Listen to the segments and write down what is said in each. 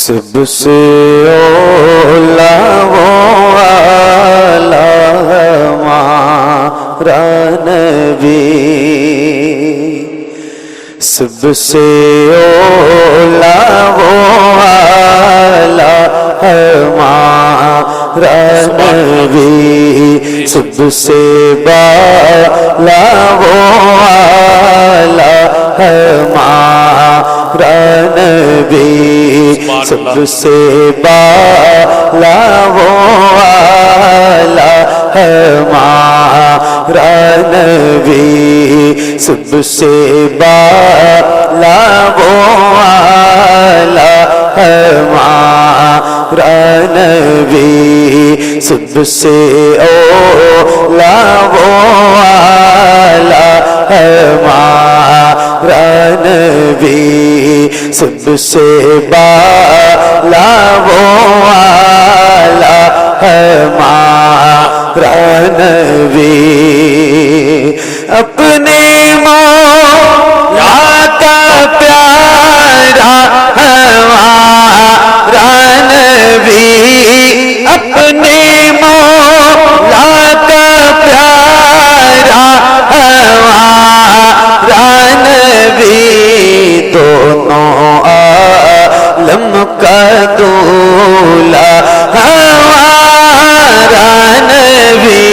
سب سے اولا وہ والا ہمارا نبی، سب سے اولا وہ والا ہمارا نبی، سب سے بالا وہ والا ہمارا نبی، سب سے بالا وہ والا ہمارا نبی، سب سے بالا وہ والا ہمارا نبی، سب سے اولا وہ والا ہمارا نبی، سب سے بالا وہ والا ہمارا نبی، اپنے مولا کا پیارا ہمارا نبی، اپنے مولا کا پیارا ہمارا نبی، دونوں عالم کا دولا ہمارا نبی،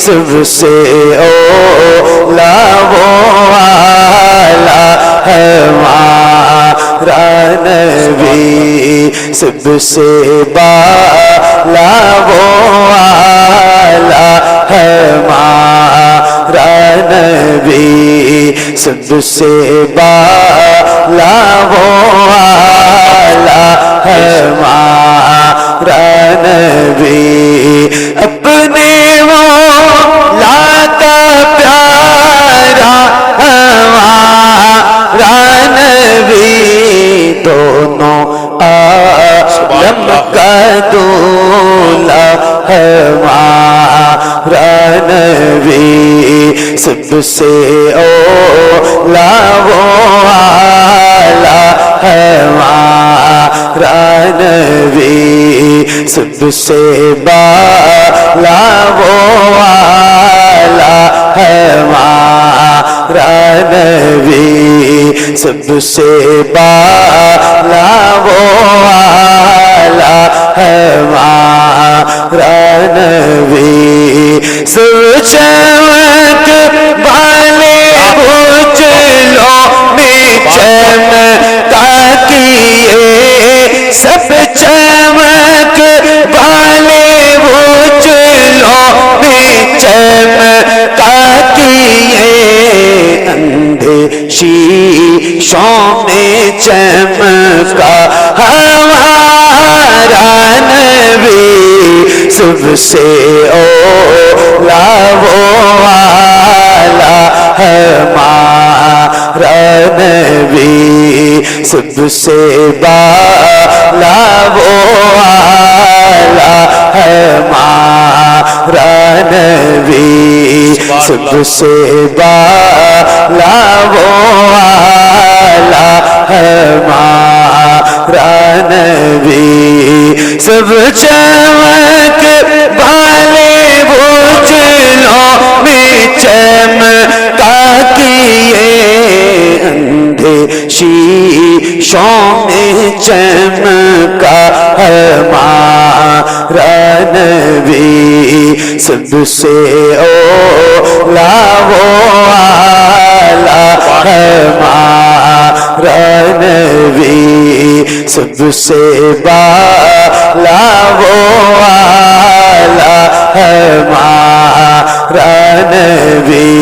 سب سے اولا وہ والا ہمارا نبی، سب سے بالا وہ والا ہمارا نبی، سب سے بالا وہ والا ہمارا نبی، اپنے مولا کا پیارا ہمارا نبی، دونوں عالم کا دولا ہمارا نبی، سب سے اولا وہ والا ہمارا نبی، سب سے بالا وہ والا ہمارا نبی، سب سے بالا وہ والا ہمارا نبی، سب چمک والے اجلوں میں چمکا کیے، سب چمک والے اجلوں میں چمکا کیے، اندھے شیشوں میں چمکا ہمارا نبی، سب سے اولا وہ والا ہمارا نبی، سب سے بالا وہ والا ہمارا نبی، سب سے بالا وہ والا ہمارا نبی، سب چمک والے اجلوں میں چمکا کیے، اندھے شیشوں میں چمکا ہمارا نبی، سب سے اولا وہ والا ہمارا نبی، سب سے بالا وہ والا ہمارا نبی،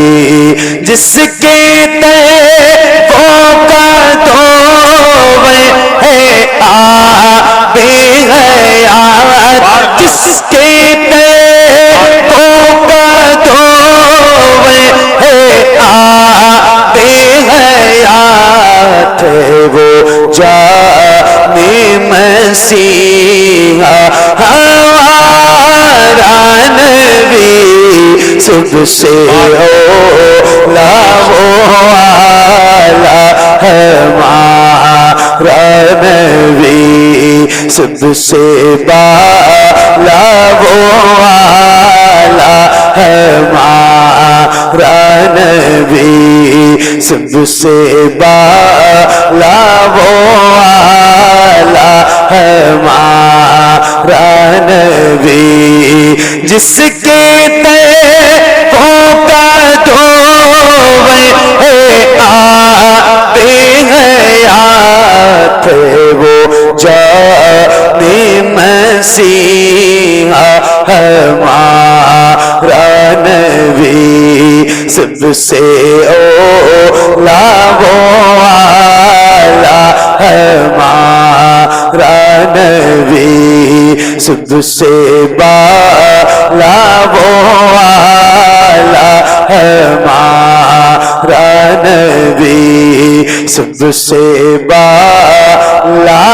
جس کے طیبوں کا دھوے ہے آب حیات، جس کے طیبوں کا دھوے ہے آب حیات، وہ جان مسیحا ہمارا نبی، سب سے اولا وہ والا ہمارا نبی، سب سے بالا وہ والا ہے ہمارا نبی، سب سے بالا وہ والا ہے ہمارا نبی، جس کے تیغوں کا دھوئے آب حیات وہ جان مسیحا ہمارا نبی، سب سے اولا وہ والا ہمارا نبی، سب سے بالا وہ والا ہمارا نبی، سب سے بالا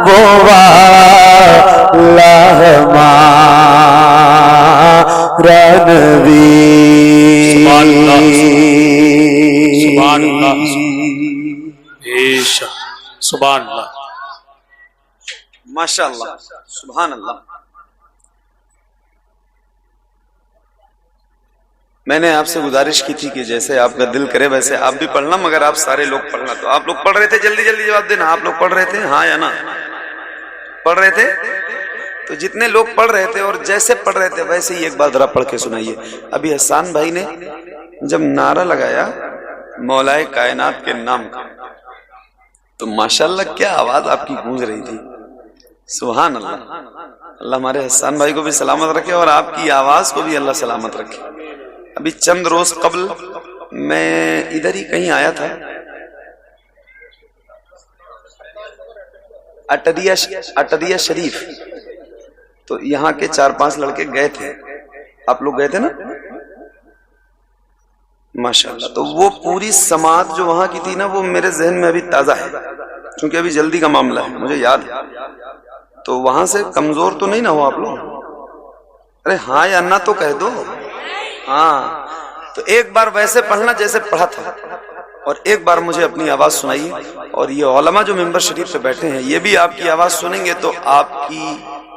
وہ والا ہمارا نبی۔ سبحان اللہ، سبحان اللہ، سبحان اللہ، ماشاء اللہ، سبحان اللہ۔ میں نے آپ سے گزارش کی تھی کہ جیسے آپ کا دل کرے ویسے آپ بھی پڑھنا، مگر آپ سارے لوگ پڑھنا۔ تو آپ لوگ پڑھ رہے تھے، جلدی جلدی جواب دینا۔ آپ لوگ پڑھ رہے تھے ہاں یا نہ؟ پڑھ رہے تھے؟ تو جتنے لوگ پڑھ رہے تھے اور جیسے پڑھ رہے تھے ویسے ہی ایک بار ذرا پڑھ کے سنائیے۔ ابھی حسان بھائی نے جب نعرہ لگایا مولائے کائنات کے نام کا، تو ماشاءاللہ کیا آواز آپ کی گونج رہی تھی، سبحان اللہ۔ اللہ ہمارے حسان بھائی کو بھی سلامت رکھے اور آپ کی آواز کو بھی اللہ سلامت رکھے۔ ابھی چند روز قبل میں ادھر ہی کہیں آیا تھا، اٹریا شریف، تو یہاں کے 4-5 لڑکے گئے تھے، آپ لوگ گئے تھے نا ماشاءاللہ۔ تو وہ پوری سماعت جو وہاں کی تھی نا، وہ میرے ذہن میں ابھی تازہ ہے، چونکہ ابھی جلدی کا معاملہ ہے، مجھے یاد ہے۔ تو وہاں سے کمزور تو نہیں نہ ہو آپ لوگ؟ ارے ہاں یا نہ تو کہہ دو۔ ہاں، تو ایک بار ویسے پڑھنا جیسے پڑھا تھا، اور ایک بار مجھے اپنی آواز سنائیے، اور یہ علماء جو ممبر شریف پہ بیٹھے ہیں یہ بھی آپ کی آواز سنیں گے تو آپ کی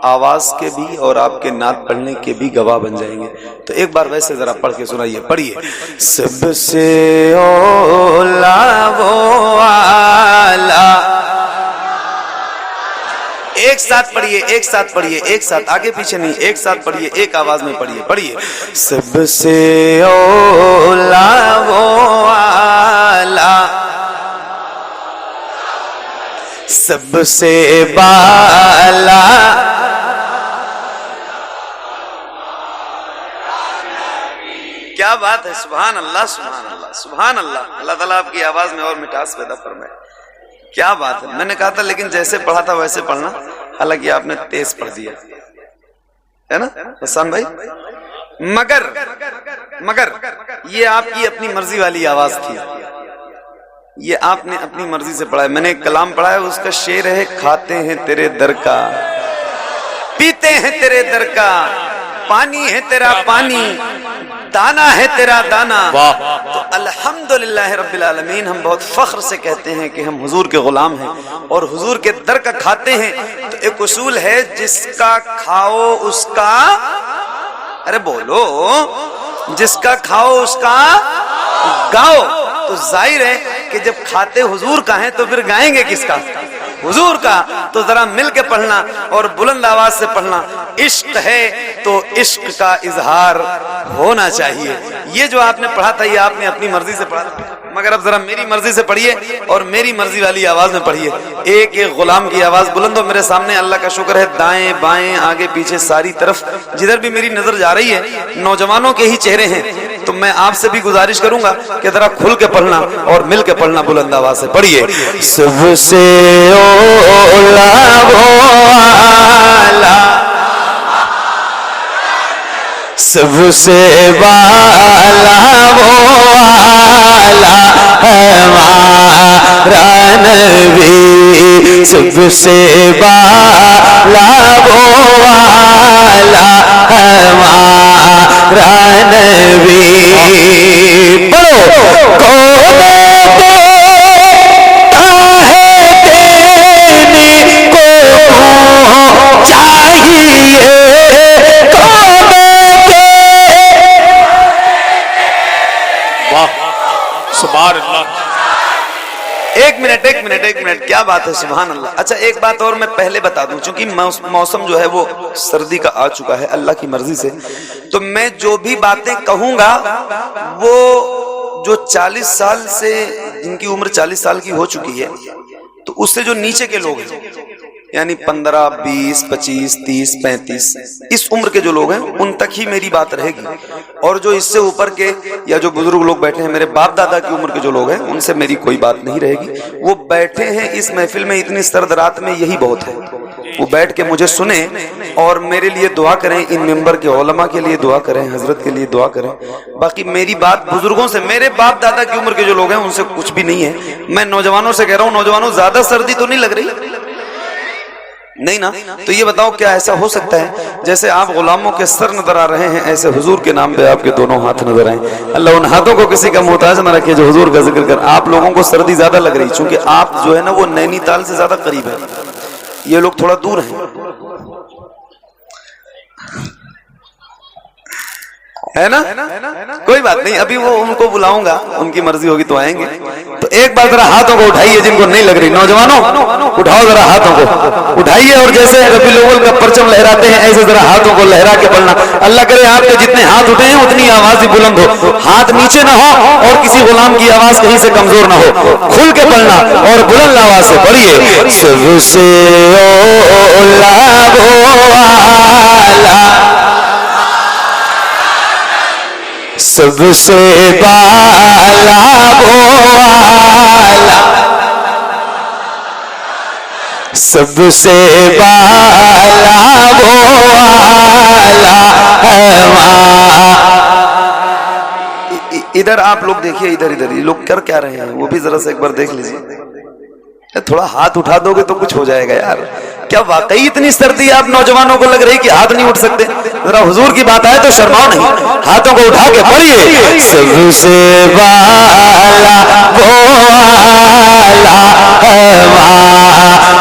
آواز کے بھی اور آپ کے نعت پڑھنے کے بھی گواہ بن جائیں گے۔ تو ایک بار ویسے ذرا پڑھ کے سنائیے، پڑھیے۔ سب سے اولا وہ والا، ایک ساتھ پڑھیے، ایک ساتھ پڑھیے، ایک ساتھ، آگے پیچھے نہیں، ایک ساتھ پڑھیے، ایک آواز میں پڑھیے، پڑھیے۔ سب سے اولا وہ والا، سب سے بالا، کیا بات ہے، سبحان اللہ، سبحان اللہ، سبحان اللہ۔ اللہ تعالیٰ آپ کی آواز میں اور مٹھاس پیدا فرمائے، کیا بات ہے۔ میں نے کہا تھا لیکن جیسے پڑھا تھا ویسے پڑھنا، حالانکہ آپ نے تیز پڑھ دیا ہے نا حسان بھائی، مگر یہ آپ کی اپنی مرضی والی آواز تھی، یہ آپ نے اپنی مرضی سے پڑھا ہے۔ میں نے ایک کلام پڑھا ہے، اس کا شعر ہے، کھاتے ہیں تیرے در کا، پیتے ہیں تیرے در کا، پانی ہے تیرا پانی، دانا ہے تیرا دانا۔ تو الحمدللہ رب العالمین، ہم بہت فخر سے کہتے ہیں کہ ہم حضور کے غلام ہیں اور حضور کے در کا کھاتے ہیں۔ تو ایک اصول ہے، جس کا کھاؤ اس کا، ارے بولو، جس کا کھاؤ اس کا گاؤ۔ تو ظاہر ہے کہ جب کھاتے حضور کا ہیں تو پھر گائیں گے کس کا؟ حضور کا۔ تو ذرا مل کے پڑھنا اور بلند آواز سے پڑھنا۔ عشق ہے تو عشق کا اظہار ہونا چاہیے۔ یہ جو آپ نے پڑھا تھا یہ آپ نے اپنی مرضی سے پڑھا تھا، مگر اب ذرا میری مرضی سے پڑھیے اور میری مرضی والی آواز میں پڑھیے۔ ایک ایک غلام کی آواز بلند ہو میرے سامنے۔ اللہ کا شکر ہے، دائیں بائیں آگے پیچھے ساری طرف جدھر بھی میری نظر جا رہی ہے نوجوانوں کے ہی چہرے ہیں۔ تو میں آپ سے بھی گزارش کروں گا کہ ذرا کھل کے پڑھنا اور مل کے پڑھنا، بلند آواز سے پڑھیے۔ سب سے اولا وہ والا، سب سے بالا وہ والا ہمارا نبی، سب سے بالا وہ والا ہمارا نبی۔ پڑھو، کو بات ہے, سبحان اللہ. اچھا ایک بات اور میں پہلے بتا دوں, چونکہ موسم جو ہے وہ سردی کا آ چکا ہے اللہ کی مرضی سے, تو میں جو بھی باتیں کہوں گا وہ جو 40 سال سے, جن کی عمر 40 سال کی ہو چکی ہے, تو اس سے جو نیچے کے لوگ ہیں, یعنی 15, 20, 25, 30, 35 اس عمر کے جو لوگ ہیں ان تک ہی میری بات رہے گی, اور جو اس سے اوپر کے یا جو بزرگ لوگ بیٹھے ہیں, میرے باپ دادا کی عمر کے جو لوگ ہیں, ان سے میری کوئی بات نہیں رہے گی. وہ بیٹھے ہیں اس محفل میں اتنی سرد رات میں, یہی بہت ہے. وہ بیٹھ کے مجھے سنیں اور میرے لیے دعا کریں, ان ممبر کے علماء کے لیے دعا کریں, حضرت کے لیے دعا کریں. باقی میری بات بزرگوں سے, میرے باپ دادا کی عمر کے جو لوگ ہیں ان سے کچھ بھی نہیں ہے. میں نوجوانوں سے کہہ رہا ہوں, نوجوانوں زیادہ سردی تو نہیں لگ رہی؟ نہیں نا؟ تو یہ بتاؤ کیا ایسا ہو سکتا ہے جیسے آپ غلاموں کے سر نظر آ رہے ہیں, ایسے حضور کے نام پہ آپ کے دونوں ہاتھ نظر آئیں. اللہ ان ہاتھوں کو کسی کا محتاج نہ رکھے جو حضور کا ذکر کر. آپ لوگوں کو سردی زیادہ لگ رہی چونکہ آپ جو ہے نا وہ نینی تال سے زیادہ قریب ہے, یہ لوگ تھوڑا دور ہیں, ہے نا؟ کوئی بات نہیں, ابھی وہ ان کو بلاؤں گا, ان کی مرضی ہوگی تو آئیں گے. تو ایک بار ذرا ہاتھوں کو اٹھائیے جن کو نہیں لگ رہی. نوجوانوں اٹھاؤ ذرا ہاتھوں کو, اٹھائیے, اور جیسے ربیع الاول کا پرچم لہراتے ہیں ایسے ذرا ہاتھوں کو لہرا کے پڑھنا. اللہ کرے آپ کے جتنے ہاتھ اٹھے ہیں اتنی آواز ہی بلند ہو, ہاتھ نیچے نہ ہو اور کسی غلام کی آواز کہیں سے کمزور نہ ہو. کھل کے پڑھنا اور بلند آواز سے پڑھیے. سب سے اولا سب سے بالا والا, سب سے بالا والا. ادھر آپ لوگ دیکھیے, ادھر یہ لوگ کر کیا رہے ہیں وہ بھی ذرا سے ایک بار دیکھ لیجیے. تھوڑا ہاتھ اٹھا دو گے تو کچھ ہو جائے گا یار. کیا واقعی اتنی سردی آپ نوجوانوں کو لگ رہی کہ ہاتھ نہیں اٹھ سکتے؟ ذرا حضور کی بات آئے تو شرماؤ نہیں, ہاتھوں کو اٹھا کے پڑھیے. سب سے بالا والا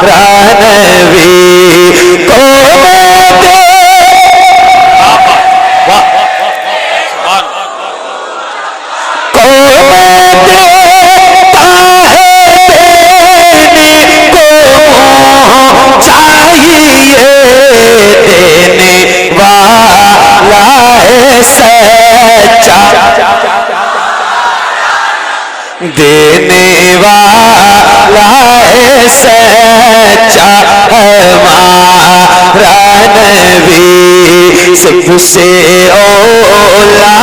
ہمارا نبی کو دینے والا ہے سچا ہمارا نبی. سب سے اولا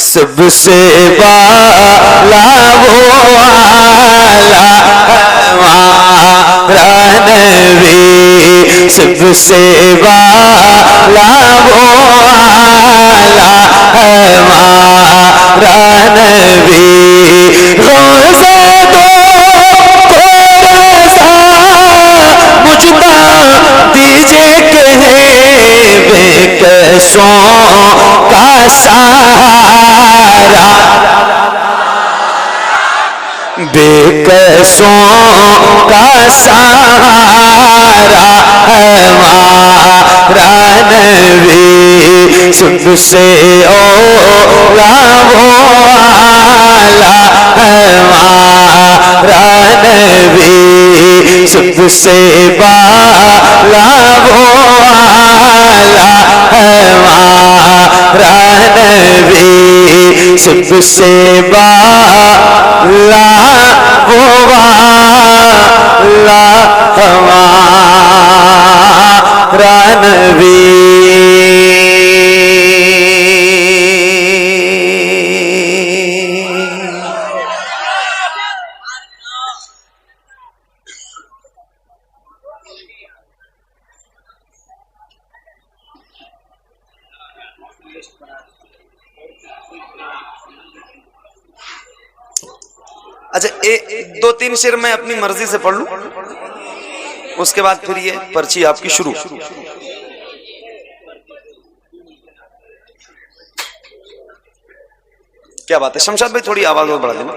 سب سے بالا والا ہمارا نبی. سب سے بالا والا ہمارا نبی. روزہ دو کو رضا مجھبا دیجئے کہ بے کسوں کا سارا, بے کسوں کا سارا ہمارا نبی. سب سے اولا والا ہمارا نبی. سب سے بالا والا ہمارا نبی. سب سے بالا والا ہمارا نبی. اچھا 2-3 شعر میں اپنی مرضی سے پڑھ لوں, اس کے بعد پھر یہ پرچی آپ کی شروع. کیا بات ہے شمشاد بھائی, تھوڑی آواز اور بڑھا دینا,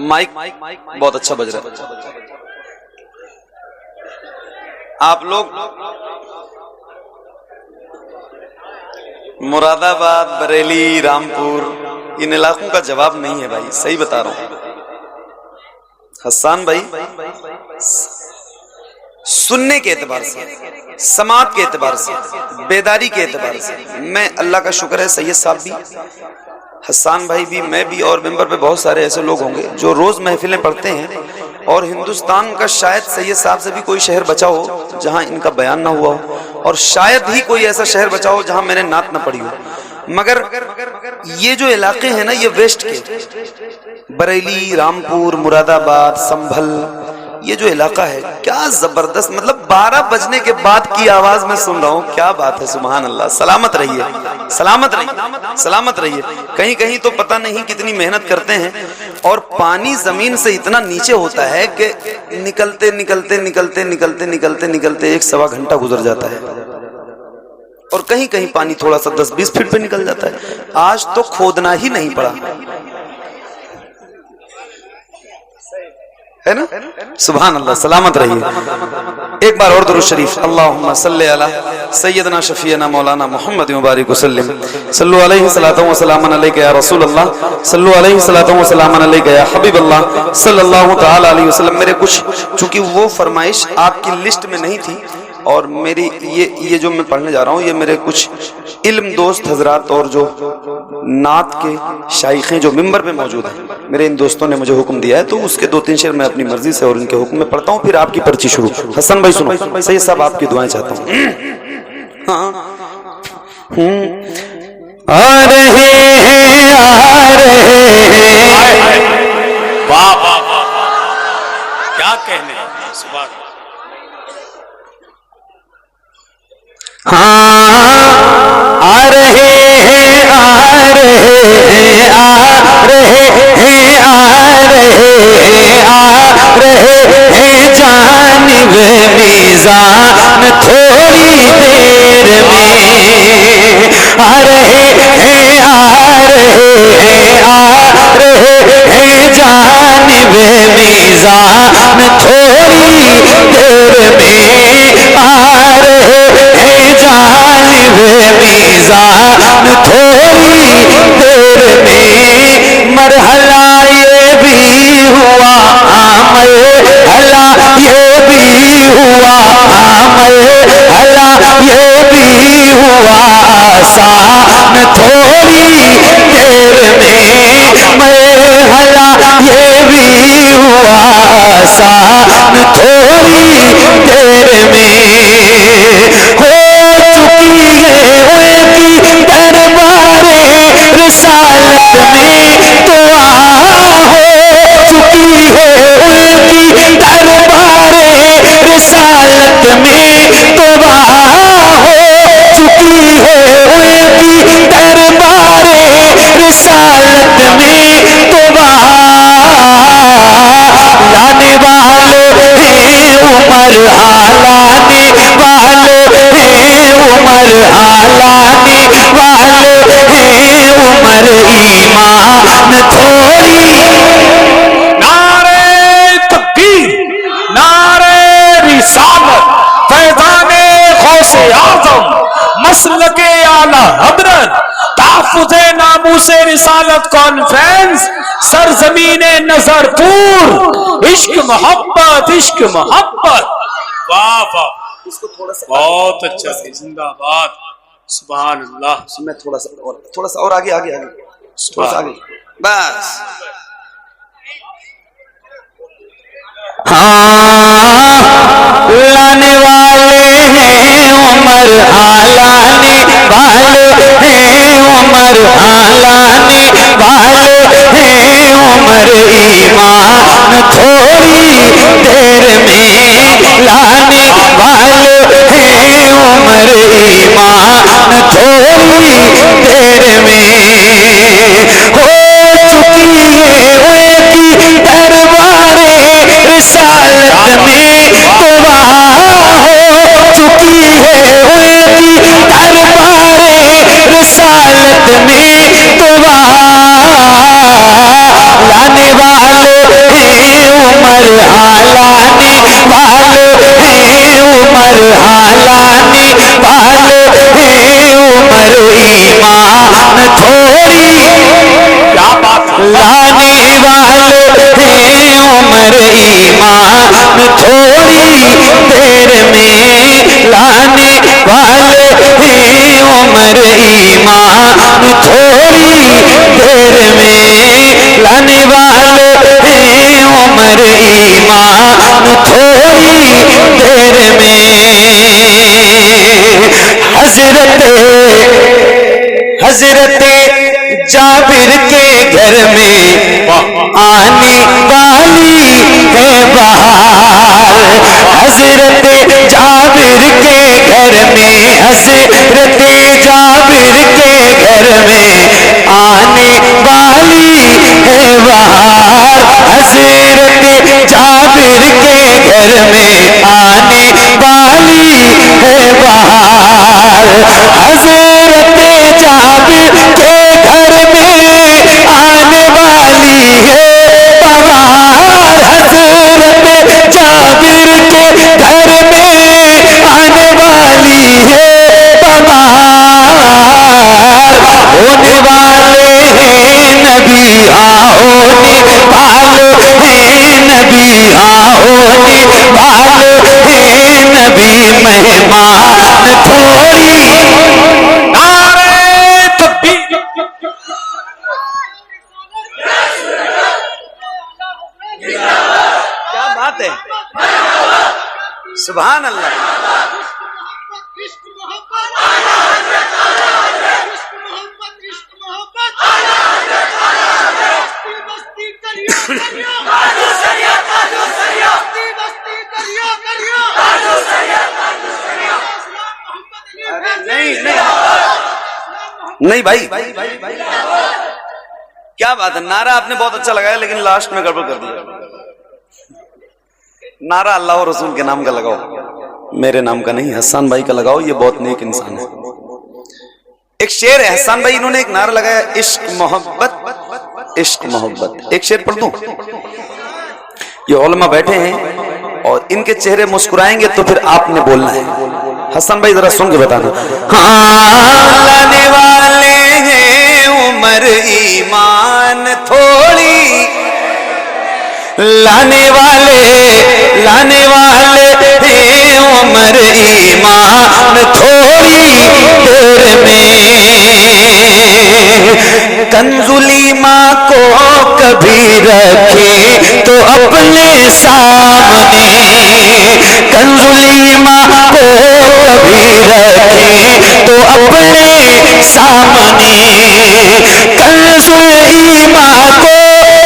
مائک بہت اچھا بج رہا ہے. آپ لوگ مراد آباد, بریلی, رامپور, ان علاقوں کا جواب نہیں ہے بھائی، صحیح بتا رہا ہوں حسان بھائی، سننے کے اعتبار سے، سماعت کے اعتبار سے، بیداری کے اعتبار سے میں اللہ کا شکر ہے سید صاحب بھی، حسان بھائی بھی، میں بھی، اور ممبر پہ بہت سارے ایسے لوگ ہوں گے جو روز محفلیں پڑھتے ہیں، اور ہندوستان کا شاید سید صاحب سے بھی کوئی شہر بچا ہو جہاں ان کا بیان نہ ہوا ہو، اور شاید ہی کوئی ایسا شہر بچا ہو جہاں میں نے نعت نہ پڑھی ہو، مگر یہ جو علاقے ہیں نا یہ ویسٹ کے، بریلی، رامپور، مراد آباد، سنبھل، یہ جو علاقہ ہے کیا زبردست، مطلب 12 بجنے کے بعد کی آواز میں سن رہا ہوں، کیا بات ہے، سبحان اللہ، سلامت رہیے، سلامت رہیے، سلامت رہیے، کہیں کہیں تو پتہ نہیں کتنی محنت کرتے ہیں، اور پانی زمین سے اتنا نیچے ہوتا ہے کہ نکلتے نکلتے نکلتے نکلتے نکلتے نکلتے 1-1.25 گھنٹہ گزر جاتا ہے، اور کہیں کہیں پانی تھوڑا سا 10-20 فٹ پہ نکل جاتا ہے، آج تو کھودنا ہی نہیں پڑا ہے نا، سبحان اللہ، سلامت رہیے۔ ایک بار اور درود شریف، اللہم صلی علی سیدنا شفیعنا مولانا محمد مبارک وسلم، صلو علیہ صلاۃ و سلام علیک یا رسول اللہ، صلو علیہ صلاۃ و سلام علیک یا حبیب اللہ صلی اللہ تعالی علیہ وسلم۔ میرے کچھ، چونکہ وہ فرمائش آپ کی لسٹ میں نہیں تھی، اور میری یہ جو میں پڑھنے جا رہا ہوں یہ میرے کچھ علم دوست حضرات اور جو نعت کے شائخیں جو ممبر پہ موجود ہیں، میرے ان دوستوں نے مجھے حکم دیا ہے، تو اس کے 2-3 شعر میں اپنی مرضی سے اور ان کے حکم میں پڑھتا ہوں، پھر آپ کی پرچی شروع۔ حسن بھائی سنو، سید صاحب آپ کی دعائیں چاہتا ہوں۔ آ رہے ہیں، آ رہے ہیں، واہ واہ واہ، کیا کہنے، سبحان اللہ۔ ہاں آ رہے ہیں، آ رہے ہیں، آ رہے ہیں، آ رہے ہیں، آ رہے ہیں جانب میزان تھوڑی دیر میں، آ رہے ہیں، آ رہے ہیں، آ رہے ہیں جانب میزان تھوڑی دیر میں، آ رہے ہیں جانب میزان تھوڑی دیر میں، مرحلہ یہ بھی ہوا مرحلہ یہ بھی ہوا مرحلہ یہ بھی ہوا آسان تھوڑی دیر میں، مرحلہ یہ بھی ہوا آسان تھوڑی دیر میں، ہو چکی ہے ان کی دربار رسالت میں تو ہو چکی ہے ان کی دربار رسالت میں تو ہو چکی ہے ان کی دربار رسالت میں تو لانے والے ہیں عمر، لانے والے ہیں عمر، لانے والے ہیں عمر، ایمان تھوڑی۔ نعرہ تکبیر، نعرہ رسالت، فیضان غوث اعظم، مسلک اعلی حضرت، تحفظ ناموس رسالت کانفرنس، سرزمین نظر پور، عشق محبت، عشق محبت، واہ واہ، بہت اچھا، زندہ باد، سبحان اللہ۔ میں تھوڑا سا اور آگے تھوڑا سا آگے، بس ہاں لانے والے ہیں عمر، لانے والے ہیں عمر، لانے والے ہیں عمر، ایمان تھوڑی دیر میں، لانے والے ہیں عمر، ایمان تھوڑی دیر میں، ہو چکی ہے ان کی دربار رسالت میں تو ہو چکی ہے ان کی دربار رسالت میں تو لانے والے ایمان تھوڑی دیر میں لانے والے ہیں عمر ایمان تھوڑی دیر میں حضرت جابر کے گھر میں آنے والی ہے بہار حضرت جابر کے گھر میں حضرت جابر کے گھر میں آنے والی ہے بہار حضرت جابر کے گھر میں آنے والی ہے بہار حضرت جابر کے گھر میں آنے والی ہے بہار حضرت جابر کے گھر میں آنے والی ہے بہار ہونے والے ہیں نبی ہونے والے ہیں نبی ہونے والے ہیں نبی مہمان تھوڑی کیا بات ہے سبحان اللہ نہیں بھائی کیا بات ہے نعرہ آپ نے بہت اچھا لگایا لیکن لاسٹ میں گڑبڑ کر دیا نعرہ اللہ اور رسول کے نام کا لگاؤ میرے نام کا نہیں حسان بھائی کا لگاؤ یہ بہت نیک انسان ہے ایک شعر ہے حسان بھائی انہوں نے ایک نعرہ لگایا عشق محبت ایک شعر پڑھ دوں یہ علماء بیٹھے ہیں اور ان کے چہرے مسکرائیں گے تو پھر آپ نے بولنا ہے حسن بھائی ذرا سن کے بتانا لانے والے ہیں عمر ایمان تھوڑی لانے والے ہیں عمر ایمان تھوڑی دیر میں کنزلیماں کو کبھی رکھے تو اپنے سامنے کنزلیماں کو کبھی رکھے تو اپنے سامنے کنزلیماں کو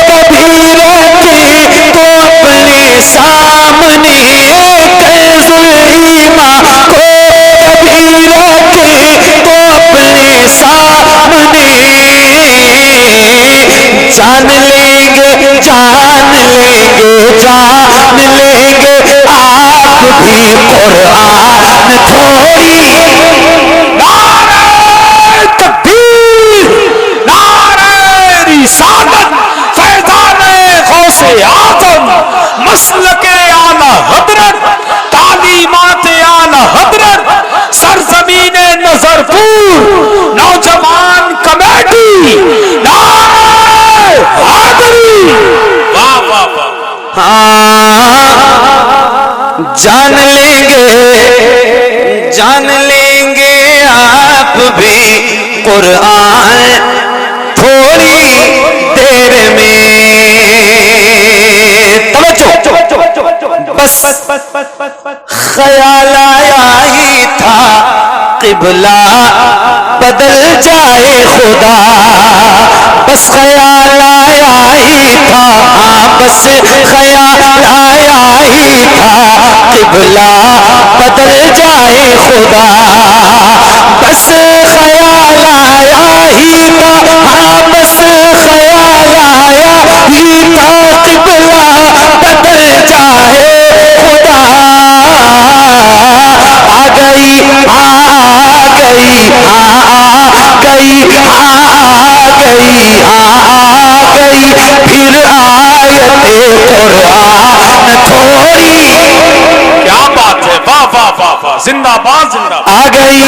کبھی رکھے تو اپنے سامنے کنزلیماں کو کبھی رکھے تو اپنے سامنے جان لیں گے آپ بھی قرآن تھوڑی نعرہ تکبیر نعرہ رسالت فیضان غوث اعظم مسلک اعلی حضرت تعلیمات اعلی حضرت سرزمین نظرپور نوجوان کمیٹی نعرہ حیدری واہ واہ واہ جان لیں گے آپ بھی قرآن تھوڑی دیر میں بس خیال آیا ہی تھا قبلہ بدل جائے خدا بس خیال آیا ہی تھا بس خیال آیا ہی تھا قبلہ بدل جائے خدا بس خیال آیا ہی تھا بس خیال آیا ہی تھا قبلہ بدل جائے خدا آ گئی پھر آیت قرآن تھوڑی کیا بات ہے واہ واہ واہ واہ زندہ باد زندہ آ گئی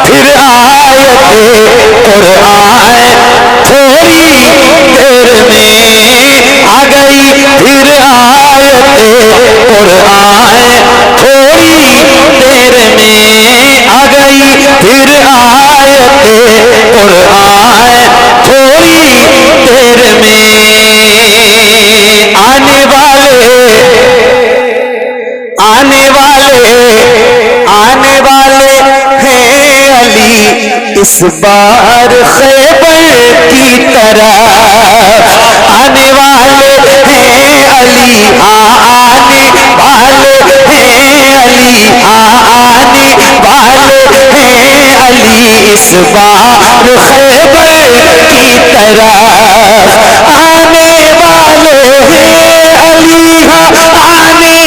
پھر آیت قرآن تھوڑی دیر میں آ گئی پھر آیت قرآن تھوڑی دیر میں آ گئی پھر آیت آنے والے ہیں علی اس بار خیبر کی طرف، آنے والے ہیں علی، آنے والے ہیں علی، آنے والے ہیں علی اس بار خیبر کی طرف، آنے والے ہیں علی، آنے والے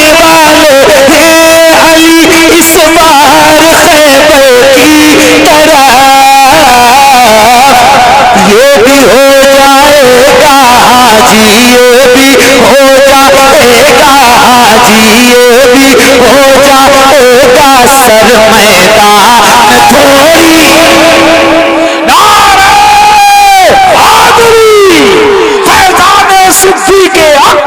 ہیں علی اس بار خیبر کی طرف، یہ بھی ہو جائے گا حاجی، یہ بھی ہو جائے گا حاجی، یہ بھی ہو جائے گا سر میدان تھوڑی، نعرہ حیدری، فیضان صدیق اکبر